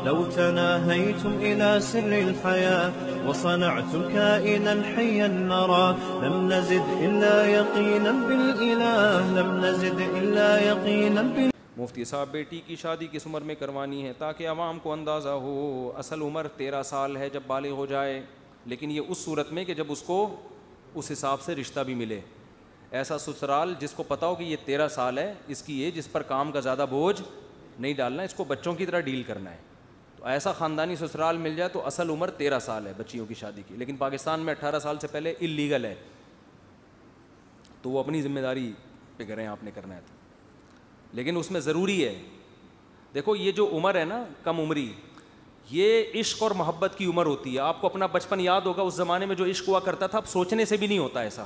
لو تناهيتم إلى سر الحياة وصنعتم كائنا حيا نرى لم نزد إلا يقينا بالإله لم نزد إلا يقينا بالإله. مفتی صاحب بیٹی کی شادی کس عمر میں کروانی ہے تاکہ عوام کو اندازہ ہو؟ اصل عمر 13 سال ہے جب بالغ ہو جائے، لیکن یہ اس صورت میں کہ جب اس کو اس حساب سے رشتہ بھی ملے. ایسا سسرال جس کو پتہ ہو کہ یہ 13 سال ہے، اس کی ایج، اس پر کام کا زیادہ بوجھ نہیں ڈالنا، اس کو بچوں کی طرح ڈیل کرنا ہے، تو ایسا خاندانی سسرال مل جائے تو اصل عمر 13 سال ہے بچیوں کی شادی کی. لیکن پاکستان میں 18 سال سے پہلے اللیگل ہے، تو وہ اپنی ذمہ داری پہ کریں، آپ نے کرنا ہے تو. لیکن اس میں ضروری ہے، دیکھو یہ جو عمر ہے نا کم عمری، یہ عشق اور محبت کی عمر ہوتی ہے. آپ کو اپنا بچپن یاد ہوگا، اس زمانے میں جو عشق ہوا کرتا تھا اب سوچنے سے بھی نہیں ہوتا ایسا.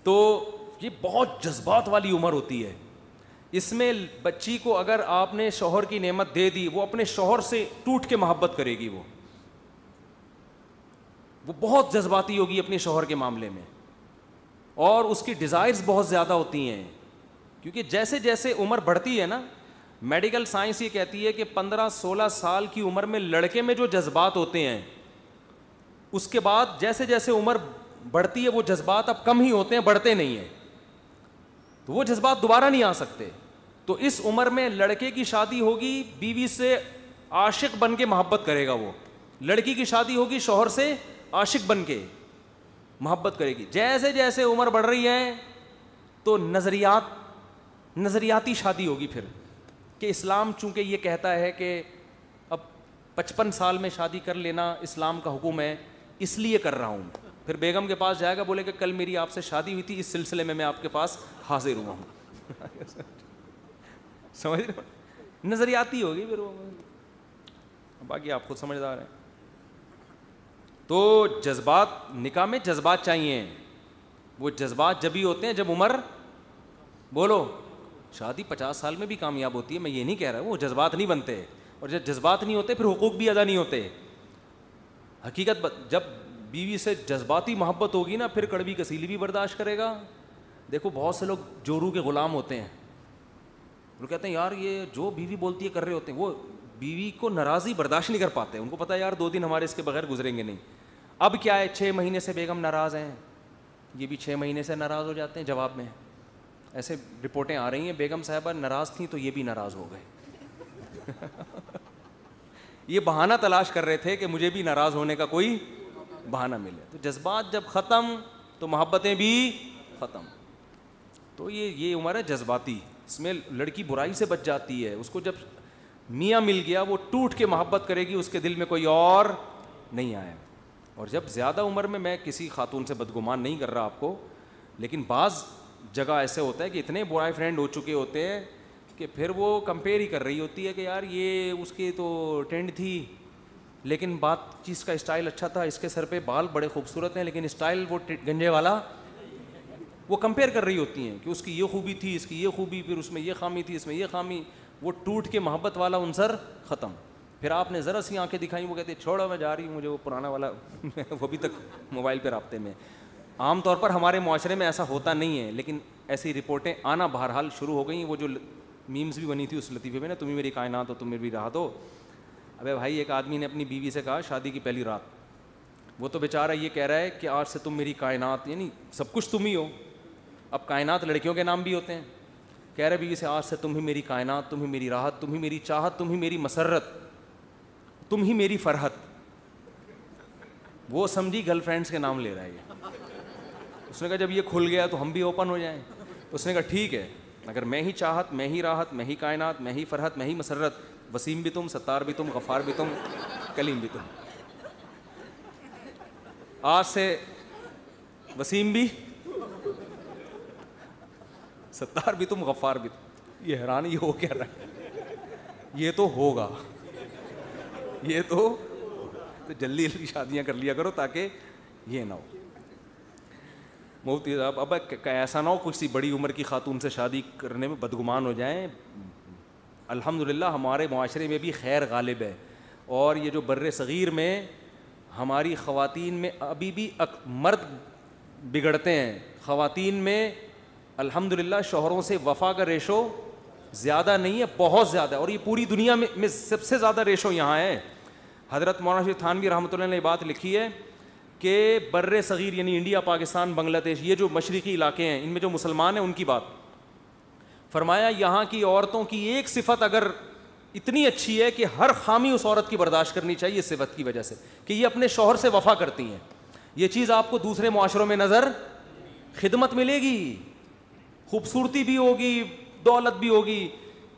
تو یہ بہت جذبات والی عمر ہوتی ہے. اس میں بچی کو اگر آپ نے شوہر کی نعمت دے دی، وہ اپنے شوہر سے ٹوٹ کے محبت کرے گی، وہ بہت جذباتی ہوگی اپنے شوہر کے معاملے میں، اور اس کی ڈیزائرز بہت زیادہ ہوتی ہیں. کیونکہ جیسے جیسے عمر بڑھتی ہے نا، میڈیکل سائنس یہ کہتی ہے کہ 15-16 سال کی عمر میں لڑکے میں جو جذبات ہوتے ہیں، اس کے بعد جیسے جیسے عمر بڑھتی ہے وہ جذبات اب کم ہی ہوتے ہیں، بڑھتے نہیں ہیں، تو وہ جذبات دوبارہ نہیں آ سکتے. تو اس عمر میں لڑکے کی شادی ہوگی، بیوی سے عاشق بن کے محبت کرے گا وہ. لڑکی کی شادی ہوگی، شوہر سے عاشق بن کے محبت کرے گی. جیسے جیسے عمر بڑھ رہی ہے تو نظریاتی شادی ہوگی پھر، کہ اسلام چونکہ یہ کہتا ہے کہ اب 55 سال میں شادی کر لینا اسلام کا حکم ہے، اس لیے کر رہا ہوں. پھر بیگم کے پاس جائے گا، بولے کہ کل میری آپ سے شادی ہوئی تھی، اس سلسلے میں آپ کے پاس حاضر ہوا ہوں. سمجھ رہے ہو؟ نظریاتی ہوگی پھر وہ، باقی آپ خود سمجھدار ہیں. تو جذبات، نکاح میں جذبات چاہیے. وہ جذبات جبھی ہوتے ہیں جب عمر، بولو، شادی 50 سال میں بھی کامیاب ہوتی ہے، میں یہ نہیں کہہ رہا، وہ جذبات نہیں بنتے، اور جب جذبات نہیں ہوتے پھر حقوق بھی ادا نہیں ہوتے. حقیقت جب بیوی سے جذباتی محبت ہوگی نا، پھر کڑوی کسیلی بھی برداشت کرے گا. دیکھو بہت سے لوگ جورو کے غلام ہوتے ہیں، وہ کہتے ہیں یار یہ جو بیوی بولتی ہے کر رہے ہوتے ہیں، وہ بیوی کو ناراضی برداشت نہیں کر پاتے. ان کو پتہ ہے یار 2 دن ہمارے اس کے بغیر گزریں گے نہیں. اب کیا ہے، 6 مہینے سے بیگم ناراض ہیں، یہ بھی 6 مہینے سے ناراض ہو جاتے ہیں. جواب میں ایسے رپورٹیں آ رہی ہیں، بیگم صاحبہ ناراض تھیں تو یہ بھی ناراض ہو گئے. یہ بہانہ تلاش کر رہے تھے کہ مجھے بھی ناراض ہونے کا کوئی بہانہ ملے. تو جذبات جب ختم تو محبتیں بھی ختم. تو یہ عمر ہے جذباتی، اس میں لڑکی برائی سے بچ جاتی ہے. اس کو جب میاں مل گیا وہ ٹوٹ کے محبت کرے گی، اس کے دل میں کوئی اور نہیں آئے. اور جب زیادہ عمر میں کسی خاتون سے بدگمان نہیں کر رہا آپ کو، لیکن بعض جگہ ایسے ہوتا ہے کہ اتنے بوائے فرینڈ ہو چکے ہوتے ہیں کہ پھر وہ کمپیئر ہی کر رہی ہوتی ہے کہ یار یہ اس کی تو ٹرینڈ تھی، لیکن بات چیز کا اسٹائل اچھا تھا، اس کے سر پہ بال بڑے خوبصورت ہیں لیکن اسٹائل وہ گنجے والا. وہ کمپیئر کر رہی ہوتی ہیں کہ اس کی یہ خوبی تھی، اس کی یہ خوبی، پھر اس میں یہ خامی تھی، اس میں یہ خامی. وہ ٹوٹ کے محبت والا عنصر ختم. پھر آپ نے ذرا سی آنکھیں دکھائیں، وہ کہتے ہیں چھوڑو میں جا رہی ہوں، مجھے وہ پرانا والا وہ ابھی تک موبائل پہ رابطے میں. عام طور پر ہمارے معاشرے میں ایسا ہوتا نہیں ہے، لیکن ایسی رپورٹیں آنا بہرحال شروع ہو گئی ہیں. وہ جو میمز بھی بنی تھی اس لطیفے میں نا، تم ہی میری کائنات ہو، تم میری راحت ہو. ابے بھائی ایک آدمی نے اپنی بیوی سے کہا شادی کی پہلی رات، وہ تو بیچارہ یہ کہہ رہا ہے کہ آج سے تم میری کائنات، یعنی سب کچھ تم ہی ہو. اب کائنات لڑکیوں کے نام بھی ہوتے ہیں. کہہ رہے بیوی سے آج سے تم ہی میری کائنات، تم ہی میری راحت، تم ہی میری چاہت، تم ہی میری مسرت، تم ہی میری فرحت. وہ سمجھی گرل فرینڈس کے نام لے رہا ہے یہ. اس نے کہا جب یہ کھل گیا تو ہم بھی اوپن ہو جائیں. اس نے کہا ٹھیک ہے، اگر میں ہی چاہت، میں ہی راحت، میں ہی کائنات، میں ہی فرحت، میں ہی مسرت، وسیم بھی تم، ستار بھی تم، غفار بھی تم، کلیم بھی تم. آج سے وسیم بھی، ستار بھی تم، غفار بھی تم. یہ حیران یہ ہو کیا رہا ہے؟ یہ تو ہوگا، یہ تو جلدی جلدی شادیاں کر لیا کرو تاکہ یہ نہ ہو. مفتی صاحب اب ایسا نہ ہو کسی بڑی عمر کی خاتون سے شادی کرنے میں بدگمان ہو جائیں. الحمدللہ ہمارے معاشرے میں بھی خیر غالب ہے، اور یہ جو بر صغیر میں ہماری خواتین میں ابھی بھی مرد بگڑتے ہیں. خواتین میں الحمدللہ شوہروں سے وفا کا ریشو زیادہ نہیں ہے, بہت زیادہ, اور یہ پوری دنیا میں سب سے زیادہ ریشو یہاں ہے. حضرت مولانا شریف تھانوی رحمۃ اللہ نے بات لکھی ہے کہ بر صغیر یعنی انڈیا, پاکستان, بنگلہ دیش, یہ جو مشرقی علاقے ہیں ان میں جو مسلمان ہیں ان کی بات فرمایا, یہاں کی عورتوں کی ایک صفت اگر اتنی اچھی ہے کہ ہر خامی اس عورت کی برداشت کرنی چاہیے اس صفت کی وجہ سے کہ یہ اپنے شوہر سے وفا کرتی ہیں. یہ چیز آپ کو دوسرے معاشروں میں نظر, خدمت ملے گی, خوبصورتی بھی ہوگی, دولت بھی ہوگی,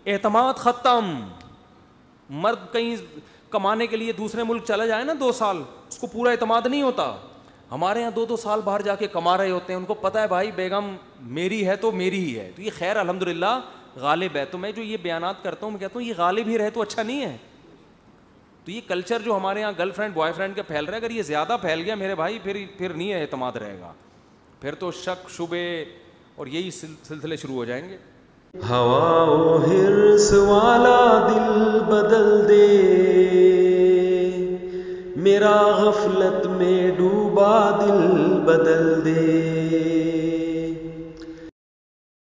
اعتماد ختم. مرد کہیں کمانے کے لیے دوسرے ملک چلا جائے نا 2 سال, اس کو پورا اعتماد نہیں ہوتا. ہمارے یہاں 2 سال باہر جا کے کما رہے ہوتے ہیں, ان کو پتہ ہے بھائی بیگم میری ہے تو میری ہی ہے, تو یہ خیر الحمدللہ غالب ہے. تو میں جو یہ بیانات کرتا ہوں میں کہتا ہوں یہ غالب ہی رہے تو اچھا نہیں ہے. تو یہ کلچر جو ہمارے یہاں گرل فرینڈ بوائے فرینڈ کا پھیل رہا ہے, اگر یہ زیادہ پھیل گیا میرے بھائی پھر نہیں ہے اعتماد رہے گا, پھر تو شک شبے اور یہی سلسلے شروع ہو جائیں گے. ہوا و حرص والا دل بدل دے, میرا غفلت میں ڈوبا دل بدل دے.